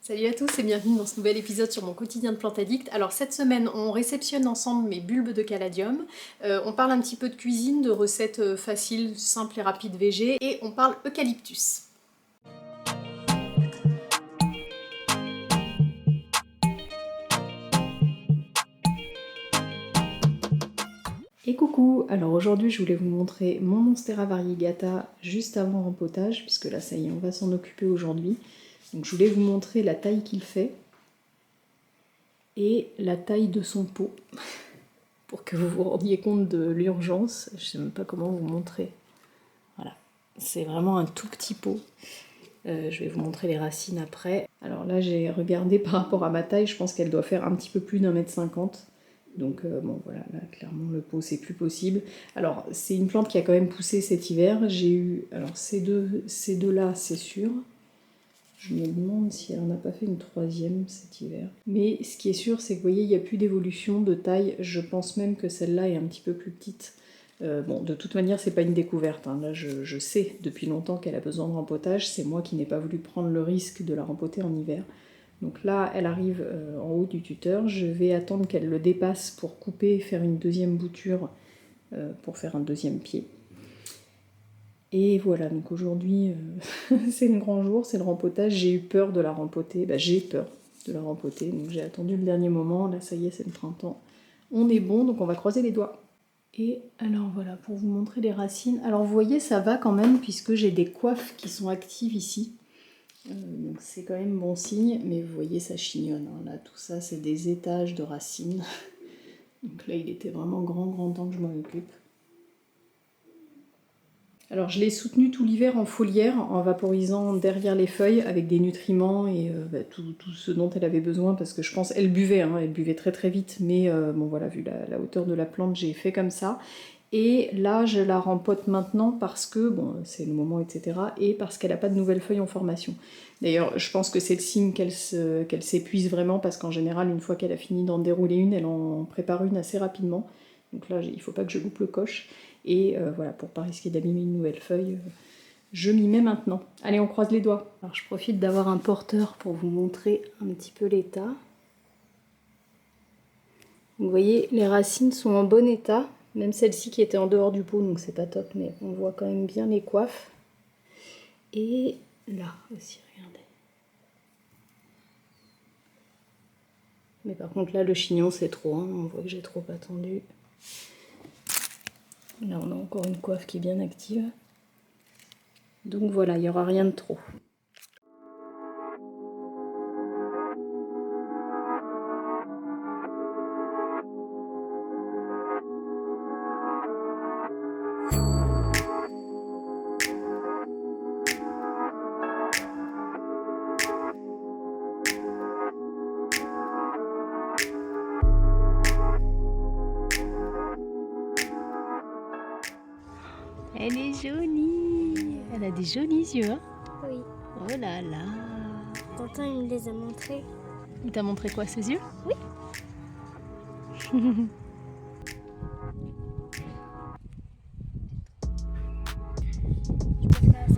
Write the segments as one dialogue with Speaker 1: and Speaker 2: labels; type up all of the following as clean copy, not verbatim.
Speaker 1: Salut à tous et bienvenue dans ce nouvel épisode sur mon quotidien de plante addict. Alors cette semaine, on réceptionne ensemble mes bulbes de caladium, on parle un petit peu de cuisine, de recettes faciles, simples et rapides végé, et on parle eucalyptus. Et coucou! Alors aujourd'hui je voulais vous montrer mon Monstera variegata juste avant rempotage, puisque là ça y est, on va s'en occuper aujourd'hui. Donc je voulais vous montrer la taille qu'il fait et la taille de son pot, pour que vous vous rendiez compte de l'urgence. Je sais même pas comment vous montrer. Voilà, c'est vraiment un tout petit pot. Je vais vous montrer les racines après. Alors là j'ai regardé par rapport à ma taille, je pense qu'elle doit faire un petit peu plus d'1,50 m. Donc bon voilà, là clairement le pot c'est plus possible. Alors c'est une plante qui a quand même poussé cet hiver. J'ai eu, alors ces deux là c'est sûr. Je me demande si elle n'en a pas fait une troisième cet hiver. Mais ce qui est sûr, c'est que vous voyez, il n'y a plus d'évolution de taille. Je pense même que celle-là est un petit peu plus petite. Bon, de toute manière, c'est pas une découverte. Hein. Là, je sais depuis longtemps qu'elle a besoin de rempotage. C'est moi qui n'ai pas voulu prendre le risque de la rempoter en hiver. Donc là, elle arrive en haut du tuteur. Je vais attendre qu'elle le dépasse pour couper et faire une deuxième bouture pour faire un deuxième pied. Et voilà, donc aujourd'hui, c'est le grand jour, c'est le rempotage. J'ai eu peur de la rempoter, j'ai peur de la rempoter, donc j'ai attendu le dernier moment. Là, ça y est, c'est le printemps. On est bon, donc on va croiser les doigts. Et alors voilà, pour vous montrer les racines. Alors vous voyez, ça va quand même, puisque j'ai des coiffes qui sont actives ici. Donc c'est quand même bon signe, mais vous voyez, ça chignonne. Hein. Là, tout ça, c'est des étages de racines. Donc là, il était vraiment grand temps que je m'en occupe. Alors je l'ai soutenu tout l'hiver en foliaire, en vaporisant derrière les feuilles avec des nutriments et tout ce dont elle avait besoin, parce que je pense elle buvait, hein, elle buvait très vite, mais bon voilà, vu la hauteur de la plante, j'ai fait comme ça. Et là je la rempote maintenant parce que, bon c'est le moment, etc. Et parce qu'elle n'a pas de nouvelles feuilles en formation. D'ailleurs je pense que c'est le signe qu'elle s'épuise vraiment, parce qu'en général une fois qu'elle a fini d'en dérouler une, elle en prépare une assez rapidement. Donc là il ne faut pas que je loupe le coche. Et voilà, pour pas risquer d'abîmer une nouvelle feuille, je m'y mets maintenant. Allez, on croise les doigts. Alors je profite d'avoir un porteur pour vous montrer un petit peu l'état. Vous voyez, les racines sont en bon état, même celle-ci qui était en dehors du pot, donc c'est pas top, mais on voit quand même bien les coiffes. Et là aussi, regardez. Mais par contre là, le chignon c'est trop, hein, on voit que j'ai trop attendu. Là on a encore une coiffe qui est bien active. Donc voilà, il n'y aura rien de trop. Elle est jolie. Elle a des jolis yeux, hein?
Speaker 2: Oui.
Speaker 1: Oh là là.
Speaker 2: Quentin, il me les a montrés.
Speaker 1: Il t'a montré quoi, ses yeux?
Speaker 2: Oui.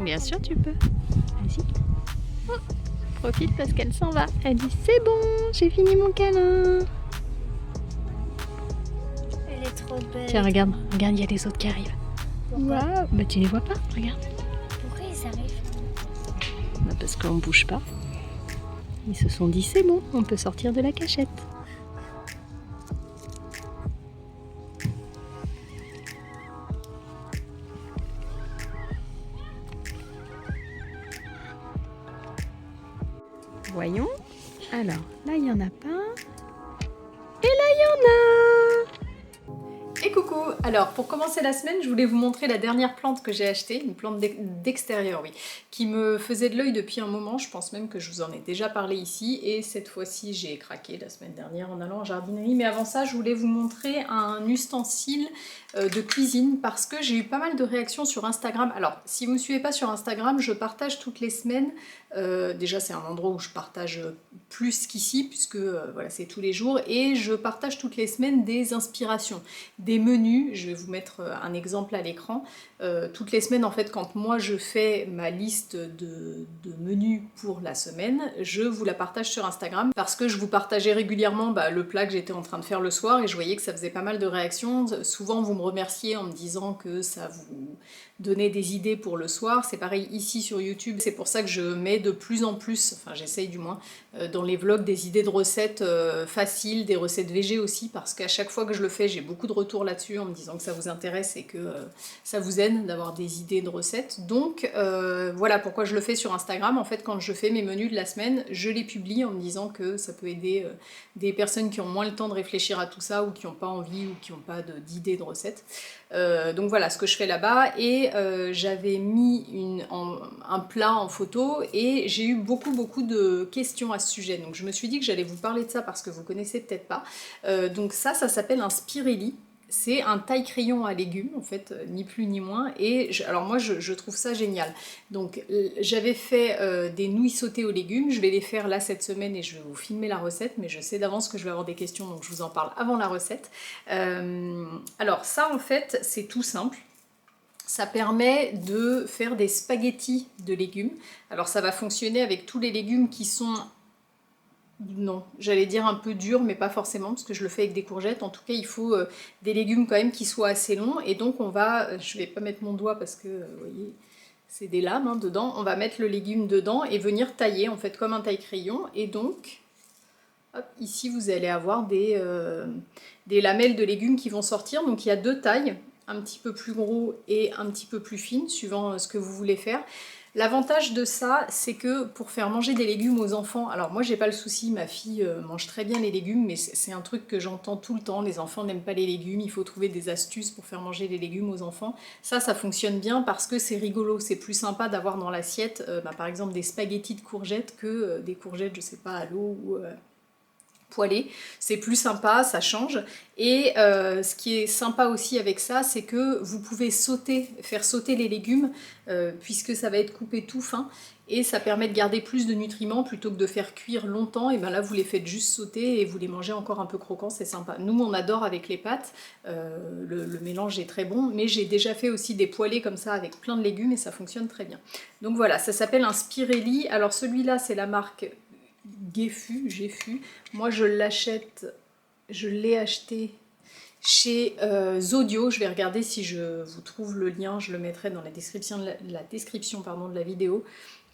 Speaker 1: Bien sûr, tu peux. Vas-y. Oh, profite parce qu'elle s'en va. Elle dit c'est bon, j'ai fini mon câlin.
Speaker 2: Elle est trop belle.
Speaker 1: Tiens, regarde, il y a les autres qui arrivent. Waouh, bah tu les vois pas, regarde.
Speaker 2: Pourquoi ils arrivent?
Speaker 1: Bah parce qu'on bouge pas. Ils se sont dit c'est bon, on peut sortir de la cachette. Voyons. Alors, là, il n'y en a pas. Et là, il y en a. Et coucou! Alors, pour commencer la semaine, je voulais vous montrer la dernière plante que j'ai achetée, une plante d'extérieur, oui, qui me faisait de l'œil depuis un moment. Je pense même que je vous en ai déjà parlé ici. Et cette fois-ci, j'ai craqué la semaine dernière en allant en jardinerie. Mais avant ça, je voulais vous montrer un ustensile de cuisine, parce que j'ai eu pas mal de réactions sur Instagram. Alors, si vous ne me suivez pas sur Instagram, je partage toutes les semaines. Déjà, c'est un endroit où je partage plus qu'ici, puisque voilà, c'est tous les jours. Et je partage toutes les semaines des inspirations, des des menus. Je vais vous mettre un exemple à l'écran. Toutes les semaines, en fait, quand moi je fais ma liste de menus pour la semaine, je vous la partage sur Instagram parce que je vous partageais régulièrement le plat que j'étais en train de faire le soir et je voyais que ça faisait pas mal de réactions. Souvent, vous me remerciez en me disant que ça vous donnait des idées pour le soir. C'est pareil ici sur YouTube. C'est pour ça que je mets de plus en plus, enfin j'essaye du moins, dans les vlogs des idées de recettes faciles, des recettes végé aussi, parce qu'à chaque fois que je le fais, j'ai beaucoup de retours là-dessus en me disant que ça vous intéresse et que ça vous aide d'avoir des idées de recettes. Donc voilà pourquoi je le fais sur Instagram. En fait, quand je fais mes menus de la semaine, je les publie en me disant que ça peut aider des personnes qui ont moins le temps de réfléchir à tout ça ou qui n'ont pas envie ou qui n'ont pas d'idées de recettes. Donc voilà ce que je fais là-bas et j'avais mis un plat en photo et j'ai eu beaucoup de questions à ce sujet. Donc je me suis dit que j'allais vous parler de ça parce que vous connaissez peut-être pas. Donc ça s'appelle un spirelli. C'est un taille-crayon à légumes, en fait, ni plus ni moins. Et alors moi, je trouve ça génial. Donc j'avais fait des nouilles sautées aux légumes. Je vais les faire là cette semaine et je vais vous filmer la recette. Mais je sais d'avance que je vais avoir des questions, donc je vous en parle avant la recette. Alors ça, en fait, c'est tout simple. Ça permet de faire des spaghettis de légumes. Alors ça va fonctionner avec tous les légumes qui sont... Non, j'allais dire un peu dur, mais pas forcément, parce que je le fais avec des courgettes. En tout cas, il faut des légumes quand même qui soient assez longs. Et donc, on va... je vais pas mettre mon doigt parce que, vous voyez, c'est des lames dedans. On va mettre le légume dedans et venir tailler, en fait, comme un taille-crayon. Et donc, hop, ici, vous allez avoir des lamelles de légumes qui vont sortir. Donc, il y a deux tailles, un petit peu plus gros et un petit peu plus fines, suivant ce que vous voulez faire. L'avantage de ça, c'est que pour faire manger des légumes aux enfants, alors moi j'ai pas le souci, ma fille mange très bien les légumes, mais c'est un truc que j'entends tout le temps, les enfants n'aiment pas les légumes, il faut trouver des astuces pour faire manger les légumes aux enfants. Ça fonctionne bien parce que c'est rigolo, c'est plus sympa d'avoir dans l'assiette par exemple des spaghettis de courgettes que des courgettes, je sais pas, à l'eau ou... poêlé, c'est plus sympa, ça change. Et ce qui est sympa aussi avec ça, c'est que vous pouvez faire sauter les légumes, puisque ça va être coupé tout fin, et ça permet de garder plus de nutriments plutôt que de faire cuire longtemps. Et bien là, vous les faites juste sauter et vous les mangez encore un peu croquants, c'est sympa. Nous, on adore avec les pâtes, le mélange est très bon, mais j'ai déjà fait aussi des poêlés comme ça avec plein de légumes et ça fonctionne très bien. Donc voilà, ça s'appelle un spirelli. Alors celui-là, c'est la marque Geffu. Moi je l'ai acheté chez Zodio. Je vais regarder si je vous trouve le lien, je le mettrai dans la description de la vidéo.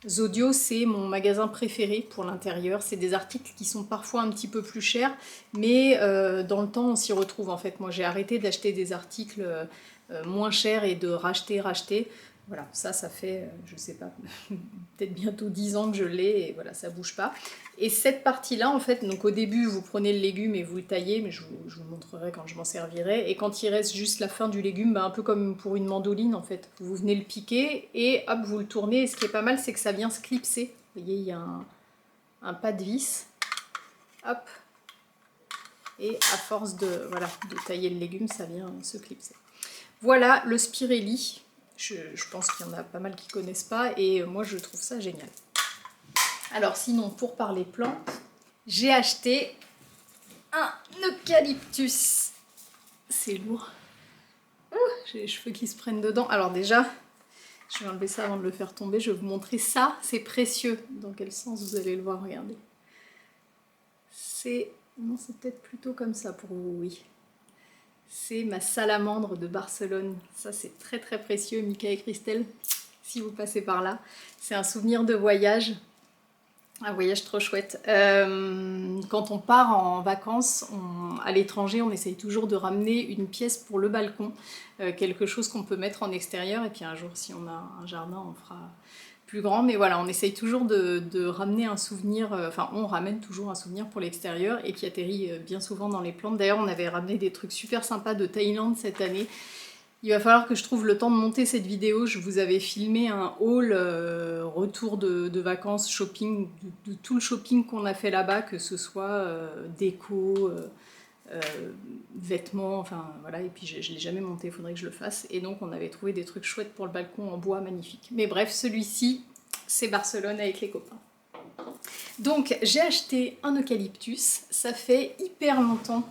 Speaker 1: Zodio, c'est mon magasin préféré pour l'intérieur. C'est des articles qui sont parfois un petit peu plus chers, mais dans le temps on s'y retrouve en fait. Moi j'ai arrêté d'acheter des articles moins chers et de racheter. Voilà, ça fait, je sais pas, peut-être bientôt 10 ans que je l'ai et voilà, ça bouge pas. Et cette partie-là, en fait, donc au début, vous prenez le légume et vous le taillez, mais je vous montrerai quand je m'en servirai. Et quand il reste juste la fin du légume, un peu comme pour une mandoline, en fait, vous venez le piquer et hop, vous le tournez. Et ce qui est pas mal, c'est que ça vient se clipser. Vous voyez, il y a un pas de vis. Hop. Et à force de tailler le légume, ça vient se clipser. Voilà le spirelli. Je pense qu'il y en a pas mal qui ne connaissent pas et moi je trouve ça génial. Alors sinon, pour parler plantes, j'ai acheté un eucalyptus. C'est lourd. J'ai les cheveux qui se prennent dedans. Alors déjà, je vais enlever ça avant de le faire tomber. Je vais vous montrer ça. C'est précieux. Dans quel sens vous allez le voir, regardez. Non, c'est peut-être plutôt comme ça pour vous, oui. C'est ma salamandre de Barcelone. Ça, c'est très précieux, Mika et Christelle, si vous passez par là. C'est un souvenir de voyage. Un voyage trop chouette. Quand on part en vacances à l'étranger, on essaye toujours de ramener une pièce pour le balcon. Quelque chose qu'on peut mettre en extérieur. Et puis un jour, si on a un jardin, on fera plus grand. Mais voilà, on essaye toujours de ramener un souvenir. Enfin, on ramène toujours un souvenir pour l'extérieur et qui atterrit bien souvent dans les plantes. D'ailleurs, on avait ramené des trucs super sympas de Thaïlande cette année. Il va falloir que je trouve le temps de monter cette vidéo. Je vous avais filmé un haul retour de vacances, shopping, de tout le shopping qu'on a fait là-bas, que ce soit déco, vêtements, enfin voilà. Et puis je ne l'ai jamais monté, il faudrait que je le fasse. Et donc on avait trouvé des trucs chouettes pour le balcon en bois, magnifique. Mais bref, celui-ci, c'est Barcelone avec les copains. Donc j'ai acheté un eucalyptus, ça fait hyper longtemps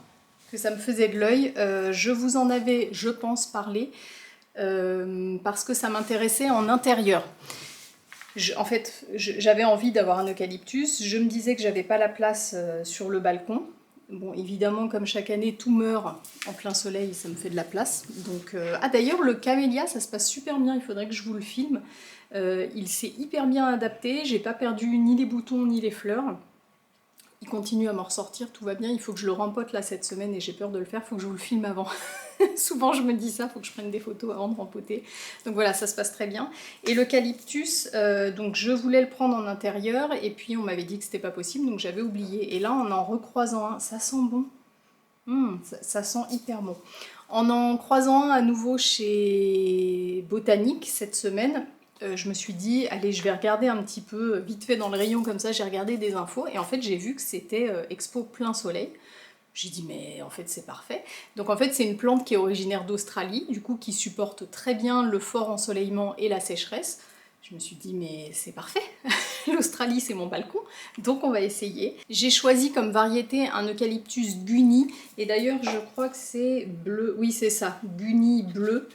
Speaker 1: que ça me faisait de l'œil. Je vous en avais, je pense, parlé parce que ça m'intéressait en intérieur. En fait, j'avais envie d'avoir un eucalyptus. Je me disais que j'avais pas la place sur le balcon. Bon, évidemment, comme chaque année, tout meurt en plein soleil, ça me fait de la place. Donc, ah, d'ailleurs, le camélia, ça se passe super bien, il faudrait que je vous le filme. Il s'est hyper bien adapté, j'ai pas perdu ni les boutons ni les fleurs. Il continue à m'en ressortir, tout va bien. Il faut que je le rempote là cette semaine et j'ai peur de le faire, il faut que je vous le filme avant. Souvent je me dis ça, il faut que je prenne des photos avant de rempoter. Donc voilà, ça se passe très bien. Et l'eucalyptus, donc je voulais le prendre en intérieur et puis on m'avait dit que c'était pas possible, donc j'avais oublié. Et là en recroisant un, ça sent bon. Ça sent hyper bon. En croisant un à nouveau chez Botanique cette semaine, je me suis dit, allez, je vais regarder un petit peu, vite fait dans le rayon comme ça, j'ai regardé des infos, et en fait j'ai vu que c'était Expo plein soleil. J'ai dit, mais en fait c'est parfait. Donc en fait c'est une plante qui est originaire d'Australie, du coup qui supporte très bien le fort ensoleillement et la sécheresse. Je me suis dit, mais c'est parfait, l'Australie c'est mon balcon, donc on va essayer. J'ai choisi comme variété un eucalyptus Guni, et d'ailleurs je crois que c'est bleu, oui c'est ça, Guni bleu.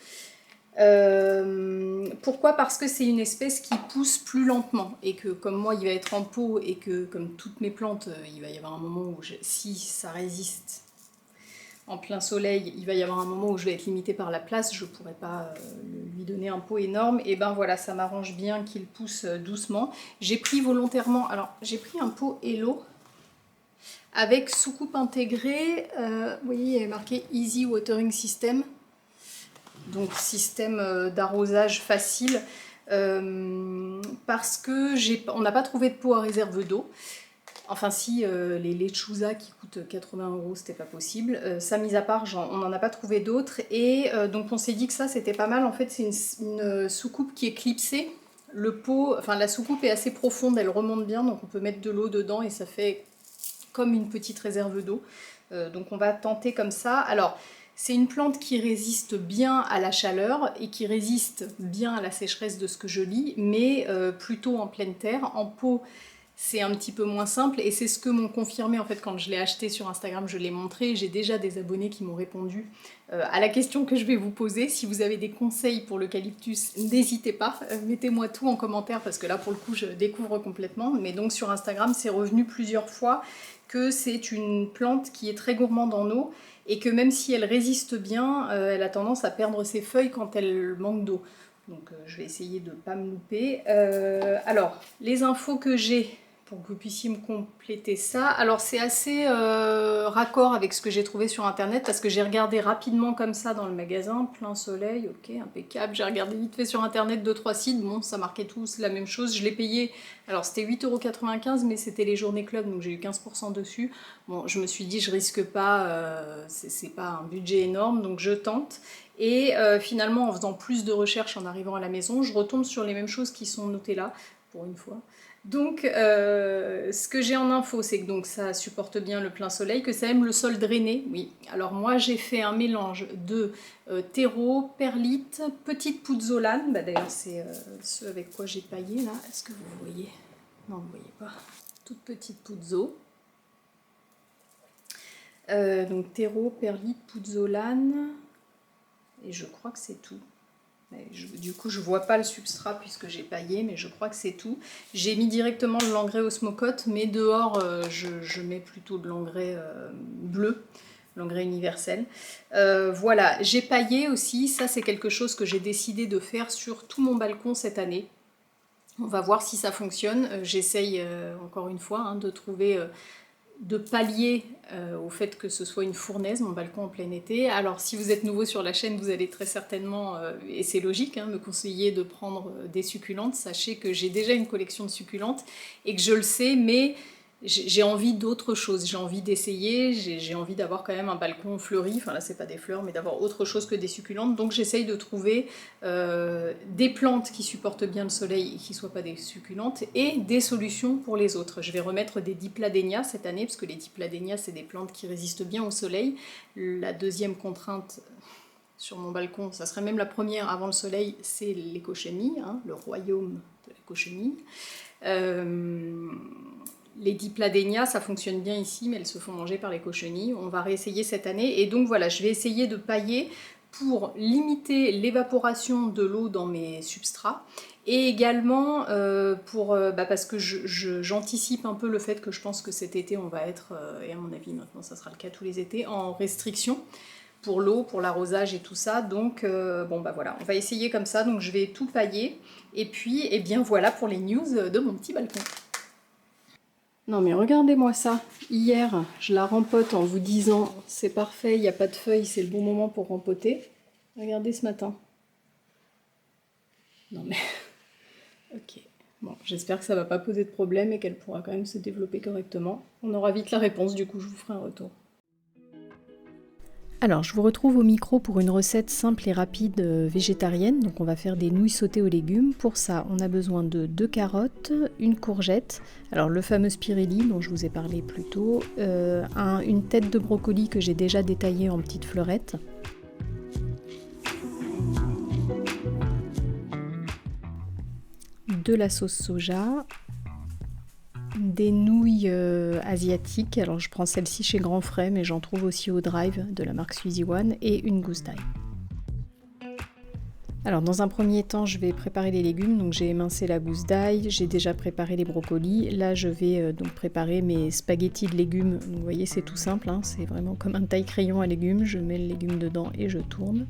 Speaker 1: Pourquoi? Parce que c'est une espèce qui pousse plus lentement, et que comme moi il va être en pot, et que comme toutes mes plantes, il va y avoir un moment où si ça résiste en plein soleil, il va y avoir un moment où je vais être limitée par la place, je ne pourrai pas lui donner un pot énorme, et ben voilà, ça m'arrange bien qu'il pousse doucement. J'ai pris volontairement, alors j'ai pris un pot Hello avec sous-coupe intégrée, vous voyez il y a marqué Easy Watering System, donc système d'arrosage facile, parce que on n'a pas trouvé de pot à réserve d'eau. Enfin si, les lechuza qui coûtent 80 €, c'était pas possible. Ça mis à part, on n'en a pas trouvé d'autres. Et donc on s'est dit que ça c'était pas mal. En fait c'est une soucoupe qui est clipsée. Le pot, enfin la soucoupe est assez profonde, elle remonte bien, donc on peut mettre de l'eau dedans et ça fait comme une petite réserve d'eau. Donc on va tenter comme ça. Alors c'est une plante qui résiste bien à la chaleur et qui résiste bien à la sécheresse de ce que je lis, mais plutôt en pleine terre. En pot, c'est un petit peu moins simple et c'est ce que m'ont confirmé en fait quand je l'ai acheté sur Instagram, je l'ai montré. J'ai déjà des abonnés qui m'ont répondu à la question que je vais vous poser. Si vous avez des conseils pour l'eucalyptus, n'hésitez pas, mettez-moi tout en commentaire parce que là pour le coup je découvre complètement. Mais donc sur Instagram c'est revenu plusieurs fois que c'est une plante qui est très gourmande en eau et que même si elle résiste bien, elle a tendance à perdre ses feuilles quand elle manque d'eau. Donc je vais essayer de ne pas me louper. Alors, les infos que j'ai pour que vous puissiez me compléter ça. Alors c'est assez raccord avec ce que j'ai trouvé sur internet parce que j'ai regardé rapidement comme ça dans le magasin, plein soleil, ok, impeccable. J'ai regardé vite fait sur internet 2-3 sites, bon ça marquait tous la même chose. Je l'ai payé, alors c'était 8,95 € mais c'était les journées club donc j'ai eu 15% dessus. Bon je me suis dit je risque pas, c'est pas un budget énorme donc je tente. Et finalement en faisant plus de recherches en arrivant à la maison, je retombe sur les mêmes choses qui sont notées là, pour une fois. Donc, ce que j'ai en info, c'est que donc, ça supporte bien le plein soleil, que ça aime le sol drainé. Oui, alors moi j'ai fait un mélange de terreau, perlite, petite pouzzolane. Bah, d'ailleurs, c'est ce avec quoi j'ai paillé là. Est-ce que vous voyez? Non, vous ne voyez pas. Toute petite puzzo. Donc, terreau, perlite, pouzzolane. Et je crois que c'est tout. Du coup, je vois pas le substrat puisque j'ai paillé, mais je crois que c'est tout. J'ai mis directement de l'engrais osmocote, mais dehors, je mets plutôt de l'engrais bleu, l'engrais universel. Voilà, j'ai paillé aussi. Ça, c'est quelque chose que j'ai décidé de faire sur tout mon balcon cette année. On va voir si ça fonctionne. J'essaye, encore une fois, hein, de trouver... de pallier au fait que ce soit une fournaise, mon balcon en plein été. Alors si vous êtes nouveau sur la chaîne, vous allez très certainement, et c'est logique, hein, me conseiller de prendre des succulentes. Sachez que j'ai déjà une collection de succulentes et que je le sais, mais j'ai envie d'autre chose, j'ai envie d'essayer, j'ai envie d'avoir quand même un balcon fleuri, enfin là c'est pas des fleurs, mais d'avoir autre chose que des succulentes, donc j'essaye de trouver des plantes qui supportent bien le soleil et qui ne soient pas des succulentes, et des solutions pour les autres. Je vais remettre des dipladénias cette année, parce que les dipladénias c'est des plantes qui résistent bien au soleil. La deuxième contrainte sur mon balcon, ça serait même la première avant le soleil, c'est l'écochémie, hein, le royaume de la cochenille. Les Dipladenia, ça fonctionne bien ici, mais elles se font manger par les cochenilles. On va réessayer cette année. Et donc voilà, je vais essayer de pailler pour limiter l'évaporation de l'eau dans mes substrats. Et également parce que j'anticipe un peu le fait que je pense que cet été on va être, et à mon avis maintenant ça sera le cas tous les étés, en restriction pour l'eau, pour l'arrosage et tout ça. Donc voilà, on va essayer comme ça. Donc je vais tout pailler. Et puis, eh bien voilà pour les news de mon petit balcon. Non mais regardez-moi ça, hier je la rempote en vous disant c'est parfait, il n'y a pas de feuilles, c'est le bon moment pour rempoter. Regardez ce matin. Non mais... ok. Bon, j'espère que ça va pas poser de problème et qu'elle pourra quand même se développer correctement. On aura vite la réponse, du coup je vous ferai un retour. Alors, je vous retrouve au micro pour une recette simple et rapide végétarienne. Donc, on va faire des nouilles sautées aux légumes. Pour ça, on a besoin de 2 carottes, une courgette, alors le fameux spirelli dont je vous ai parlé plus tôt, une tête de brocoli que j'ai déjà détaillée en petites fleurettes, de la sauce soja, des nouilles asiatiques, alors je prends celle-ci chez Grand Frais, mais j'en trouve aussi au Drive de la marque Suzy One, et une gousse d'ail. Alors dans un premier temps, je vais préparer les légumes, donc j'ai émincé la gousse d'ail, j'ai déjà préparé les brocolis. Là je vais donc préparer mes spaghettis de légumes. Donc, vous voyez c'est tout simple, hein, c'est vraiment comme un taille-crayon à légumes, je mets le légume dedans et je tourne.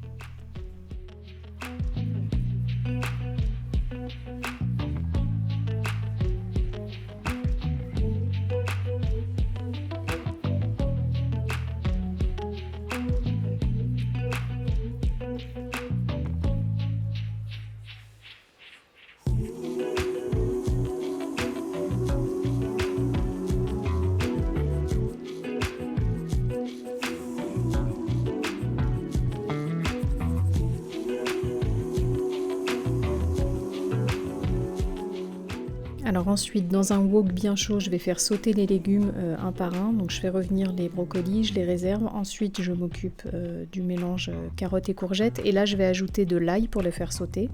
Speaker 1: Alors ensuite, dans un wok bien chaud, je vais faire sauter les légumes un par un. Donc je fais revenir les brocolis, je les réserve. Ensuite, je m'occupe du mélange carottes et courgettes. Et là, je vais ajouter de l'ail pour le faire sauter.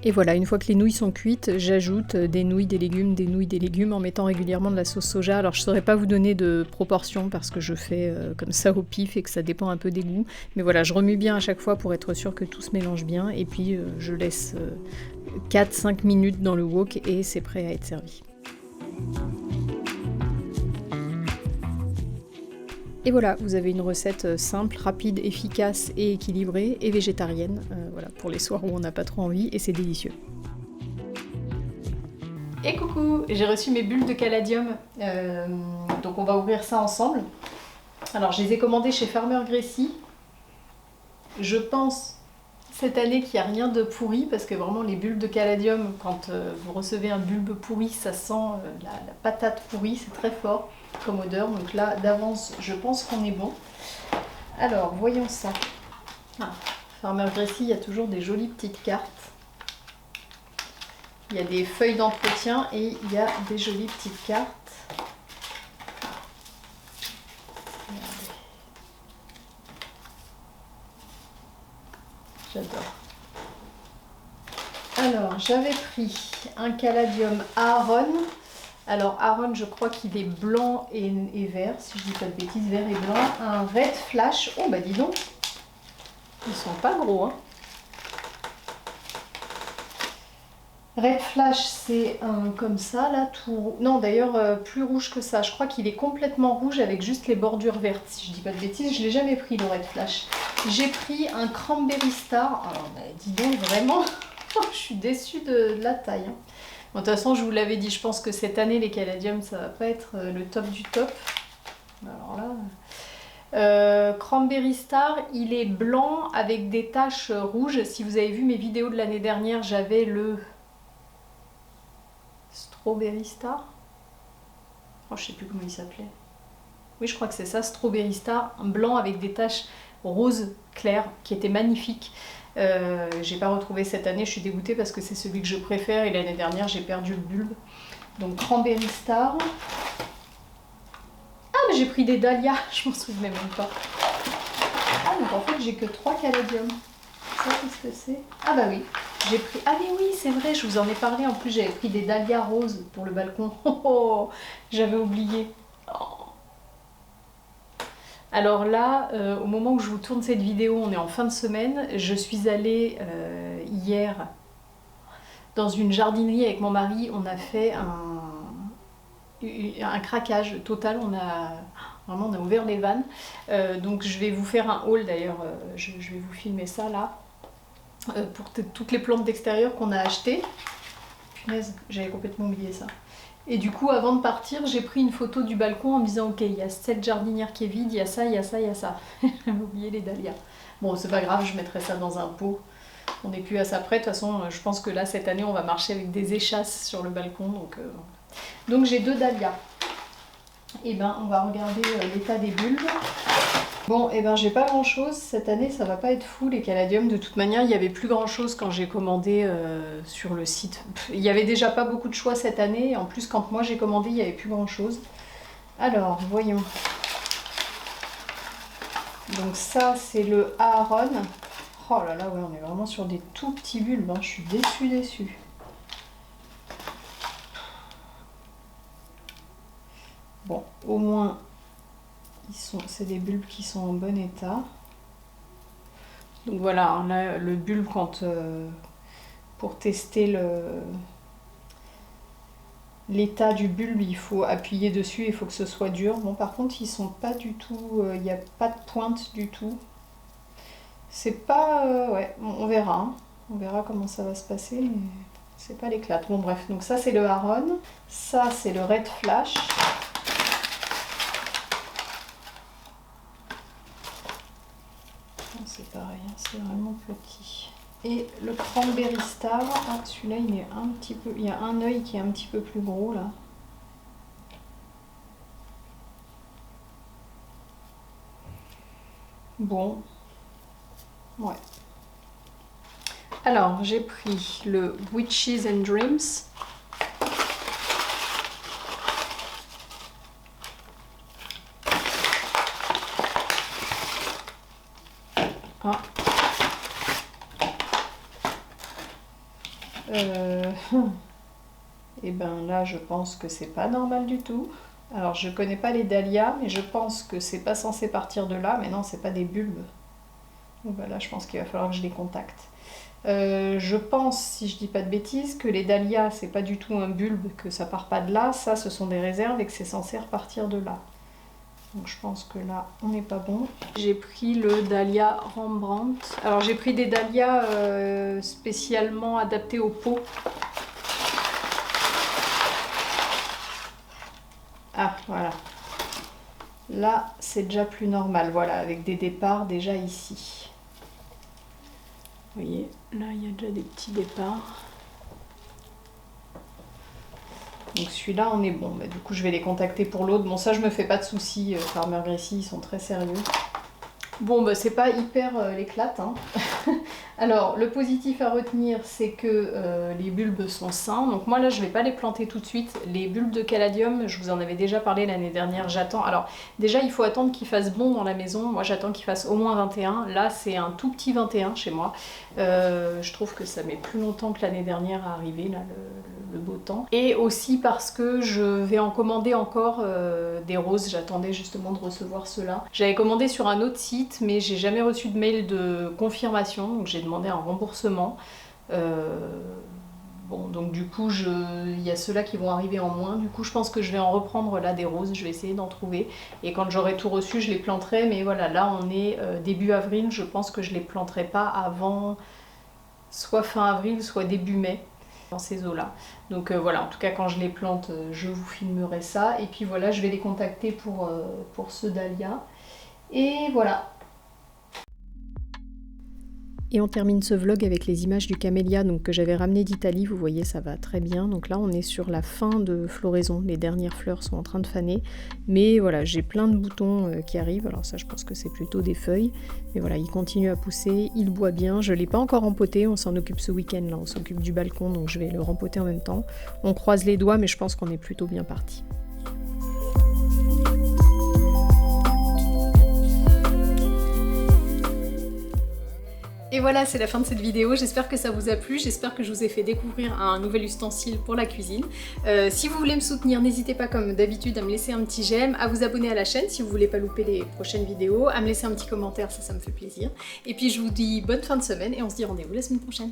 Speaker 1: Et voilà, une fois que les nouilles sont cuites, j'ajoute des nouilles, des légumes en mettant régulièrement de la sauce soja. Alors je ne saurais pas vous donner de proportion parce que je fais comme ça au pif et que ça dépend un peu des goûts. Mais voilà, je remue bien à chaque fois pour être sûre que tout se mélange bien. Et puis je laisse 4-5 minutes dans le wok et c'est prêt à être servi. Et voilà, vous avez une recette simple, rapide, efficace et équilibrée et végétarienne, voilà, pour les soirs où on n'a pas trop envie et c'est délicieux. Et coucou, j'ai reçu mes bulles de caladium, donc on va ouvrir ça ensemble. Alors je les ai commandées chez Farmer Gracie. Je pense cette année qu'il n'y a rien de pourri parce que vraiment les bulles de caladium, quand vous recevez un bulbe pourri, ça sent la patate pourrie, c'est très fort comme odeur. Donc là d'avance je pense qu'on est bon. Alors voyons ça. Farmer Gracie, il y a toujours des jolies petites cartes. Il y a des feuilles d'entretien et il y a des jolies petites cartes. J'adore. Alors, j'avais pris un caladium Aaron. Alors, Aaron, je crois qu'il est blanc et vert, si je dis pas de bêtises, vert et blanc. Un Red Flash. Oh, bah dis donc. Ils sont pas gros, hein. Red Flash, c'est un comme ça, là, tout... Non, d'ailleurs, plus rouge que ça. Je crois qu'il est complètement rouge avec juste les bordures vertes. Si je dis pas de bêtises, je l'ai jamais pris, le Red Flash. J'ai pris un Cranberry Star. Alors, bah, dis donc, vraiment, je suis déçue de la taille. Hein. Bon, de toute façon, je vous l'avais dit, je pense que cette année, les caladiums, ça va pas être le top du top. Alors là... Cranberry Star, il est blanc avec des taches rouges. Si vous avez vu mes vidéos de l'année dernière, j'avais le... Strawberry Star. Oh, je sais plus comment il s'appelait. Oui, je crois que c'est ça, Strawberry Star, un blanc avec des taches roses claires, qui était magnifique. J'ai pas retrouvé cette année, je suis dégoûtée parce que c'est celui que je préfère et l'année dernière j'ai perdu le bulbe. Donc Cranberry Star. Ah mais j'ai pris des dahlias, je m'en souvenais même pas. Ah donc en fait j'ai que 3 caladiums. Ça qu'est-ce que c'est? Ah bah oui, j'ai pris... Ah mais oui c'est vrai, je vous en ai parlé, en plus j'avais pris des dahlias roses pour le balcon. Oh, oh, j'avais oublié. Oh. Alors là, au moment où je vous tourne cette vidéo, on est en fin de semaine. Je suis allée hier dans une jardinerie avec mon mari. On a fait un craquage total. On a ouvert les vannes. Donc je vais vous faire un haul d'ailleurs. Je vais vous filmer ça là. Pour toutes les plantes d'extérieur qu'on a achetées. Punaise, j'avais complètement oublié ça. Et du coup, avant de partir, j'ai pris une photo du balcon en me disant ok, il y a cette jardinière qui est vide, il y a ça, il y a ça, il y a ça. J'avais oublié les dahlias. Bon, c'est pas grave, je mettrai ça dans un pot. On n'est plus à ça près. De toute façon, je pense que là, cette année, on va marcher avec des échasses sur le balcon. Donc j'ai 2 dahlias. Et ben, on va regarder l'état des bulbes. Bon, et ben j'ai pas grand chose, cette année ça va pas être fou les caladiums, de toute manière il y avait plus grand chose quand j'ai commandé sur le site. Il y avait déjà pas beaucoup de choix cette année, en plus quand moi j'ai commandé il y avait plus grand chose. Alors, voyons. Donc ça c'est le Aharon. Oh là là, ouais, on est vraiment sur des tout petits bulbes, hein. Je suis déçue. Bon, au moins... c'est des bulbes qui sont en bon état. Donc voilà, hein, là, le bulbe, pour tester l'état du bulbe, il faut appuyer dessus, il faut que ce soit dur. Bon, par contre, ils sont pas du tout... il n'y a pas de pointe du tout. C'est pas... ouais, on verra. Hein. On verra comment ça va se passer, mais c'est pas l'éclate. Bon, bref, donc ça, c'est le Aharon. Ça, c'est le Red Flash. C'est pareil, hein, c'est vraiment petit. Et le Cranberry Star, ah, celui-là il est un petit peu, il y a un œil qui est un petit peu plus gros là. Bon, ouais. Alors j'ai pris le Witches and Dreams. Ah. Et ben là je pense que c'est pas normal du tout. Alors je connais pas les dahlias, mais je pense que c'est pas censé partir de là, mais non c'est pas des bulbes. Donc ben là je pense qu'il va falloir que je les contacte. Je pense, si je dis pas de bêtises, que les dahlias c'est pas du tout un bulbe, que ça part pas de là, ça ce sont des réserves et que c'est censé repartir de là. Donc je pense que là, on n'est pas bon. J'ai pris le dahlia Rembrandt. Alors j'ai pris des dahlias spécialement adaptés au pot. Ah, voilà. Là, c'est déjà plus normal, voilà, avec des départs déjà ici. Vous voyez, là, il y a déjà des petits départs. Donc celui-là, on est bon. Bah, du coup, je vais les contacter pour l'autre. Bon, ça, je me fais pas de soucis. Farmer Gracie, ils sont très sérieux. Bon, bah, c'est pas hyper l'éclate. Hein. Alors, le positif à retenir, c'est que les bulbes sont sains. Donc moi, là, je vais pas les planter tout de suite. Les bulbes de caladium, je vous en avais déjà parlé l'année dernière. J'attends. Alors, déjà, il faut attendre qu'il fasse bon dans la maison. Moi, j'attends qu'il fasse au moins 21. Là, c'est un tout petit 21 chez moi. Je trouve que ça met plus longtemps que l'année dernière à arriver, là, le beau temps. Et aussi parce que je vais en commander encore des roses. J'attendais justement de recevoir ceux-là. J'avais commandé sur un autre site, mais j'ai jamais reçu de mail de confirmation. Donc j'ai demandé un remboursement. Bon, donc du coup, il y a ceux-là qui vont arriver en moins. Du coup, je pense que je vais en reprendre là des roses. Je vais essayer d'en trouver. Et quand j'aurai tout reçu, je les planterai. Mais voilà, là, on est début avril. Je pense que je les planterai pas avant soit fin avril, soit début mai, dans ces eaux-là. Donc voilà, en tout cas, quand je les plante, je vous filmerai ça. Et puis voilà, je vais les contacter pour ce dahlia. Et voilà. Et on termine ce vlog avec les images du camélia donc, que j'avais ramené d'Italie. Vous voyez, ça va très bien. Donc là, on est sur la fin de floraison. Les dernières fleurs sont en train de faner. Mais voilà, j'ai plein de boutons qui arrivent. Alors ça, je pense que c'est plutôt des feuilles. Mais voilà, il continue à pousser. Il boit bien. Je ne l'ai pas encore rempoté. On s'en occupe ce week-end. Là, on s'occupe du balcon. Donc je vais le rempoter en même temps. On croise les doigts, mais je pense qu'on est plutôt bien parti. Et voilà, c'est la fin de cette vidéo, j'espère que ça vous a plu, j'espère que je vous ai fait découvrir un nouvel ustensile pour la cuisine. Si vous voulez me soutenir, n'hésitez pas comme d'habitude à me laisser un petit j'aime, à vous abonner à la chaîne si vous voulez pas louper les prochaines vidéos, à me laisser un petit commentaire, ça me fait plaisir. Et puis je vous dis bonne fin de semaine et on se dit rendez-vous la semaine prochaine.